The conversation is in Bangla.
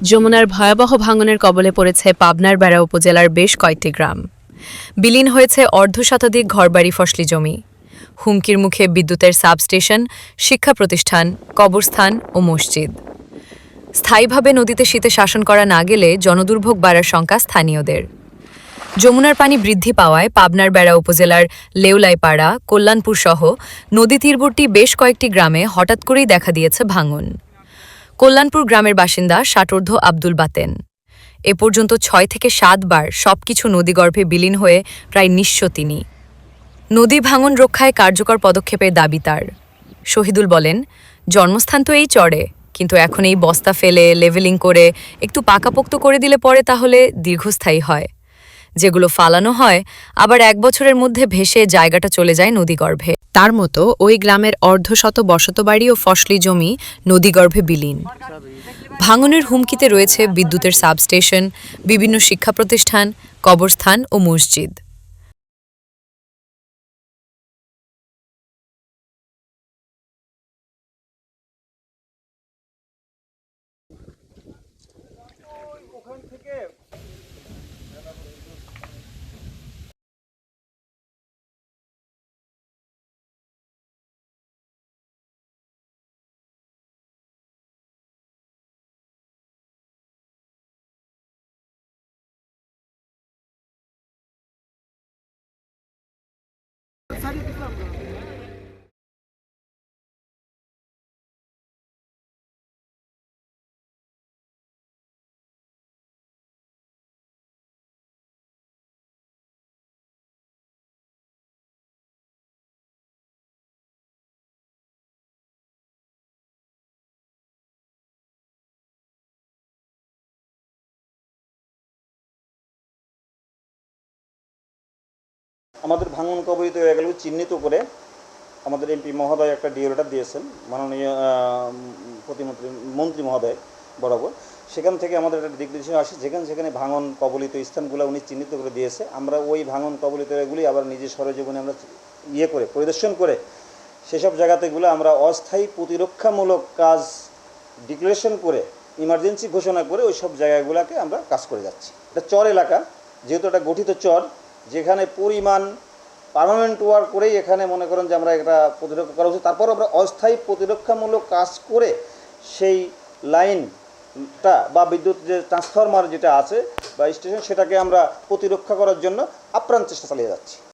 যমুনার ভয়াবহ ভাঙনের কবলে পড়েছে পাবনার বেড়া উপজেলার বেশ কয়েকটি গ্রাম। বিলীন হয়েছে অর্ধশতাধিক ঘরবাড়ি, ফসলি জমি। হুমকির মুখে বিদ্যুতের সাবস্টেশন, শিক্ষা প্রতিষ্ঠান, কবরস্থান ও মসজিদ। স্থায়ীভাবে নদীতে শীতে শাসন করা না গেলে জনদুর্ভোগ বাড়ার শঙ্কা স্থানীয়দের। যমুনার পানি বৃদ্ধি পাওয়ায় পাবনার বেড়া উপজেলার লেউলাইপাড়া, কল্যাণপুর সহ নদী তীরবর্তী বেশ কয়েকটি গ্রামে হঠাৎ করেই দেখা দিয়েছে ভাঙন। কল্যাণপুর গ্রামের বাসিন্দা ষাটোর্ধ্ব আব্দুল বাতেন। এ পর্যন্ত ৬ থেকে ৭ বার সবকিছু নদীগর্ভে বিলীন হয়ে প্রায় নিঃস্ব তিনি। নদী ভাঙন রক্ষায় কার্যকর পদক্ষেপের দাবি তার। শহীদুল বলেন, জন্মস্থান তো এই চরে, কিন্তু এখন এই বস্তা ফেলে লেভেলিং করে একটু পাকাপোক্ত করে দিলে পরে তাহলে দীর্ঘস্থায়ী হয়। যেগুলো ফালানো হয় আবার ১ বছরের মধ্যে ভেসে জায়গাটা চলে যায় নদীগর্ভে। তার মতো ওই গ্রামের অর্ধশত বসতবাড়ি ও ফসলি জমি নদীগর্ভে বিলীন। ভাঙনের হুমকিতে রয়েছে বিদ্যুতের সাবস্টেশন, বিভিন্ন শিক্ষা প্রতিষ্ঠান, কবরস্থান ও মসজিদ। আমাদের ভাঙন কবলিত এলাকাগুলো চিহ্নিত করে আমাদের এমপি মহোদয় একটা ডিও লেটার দিয়েছেন, মাননীয় প্রতিমন্ত্রী মন্ত্রী মহোদয় বরাবর। সেখান থেকে আমাদের একটা দিক নির্দেশনা আসে, যেখানে যেখানে ভাঙন কবলিত স্থানগুলো উনি চিহ্নিত করে দিয়েছে। আমরা ওই ভাঙন কবলিত এলাকাগুলি আবার নিজের সরেজীবনে আমরা পরিদর্শন করে সেসব জায়গাতেগুলো আমরা অস্থায়ী প্রতিরক্ষামূলক কাজ ডিক্লারেশন করে, ইমার্জেন্সি ঘোষণা করে ওই সব জায়গাগুলোকে আমরা কাজ করে যাচ্ছি। এটা চর এলাকা, যেহেতু একটা গঠিত চর, যেখানে পরিমাণ পার্মানেন্ট ওয়ার্ক করেই এখানে মনে করেন যে আমরা এটা প্রতিরক্ষা করা উচিত। তারপর আমরা অস্থায়ী প্রতিরক্ষামূলক কাজ করে সেই লাইনটা বা বিদ্যুৎ যে ট্রান্সফরমার যেটা আছে বা স্টেশন, সেটাকে আমরা প্রতিরক্ষা করার জন্য আপ্রাণ চেষ্টা চালিয়ে যাচ্ছি।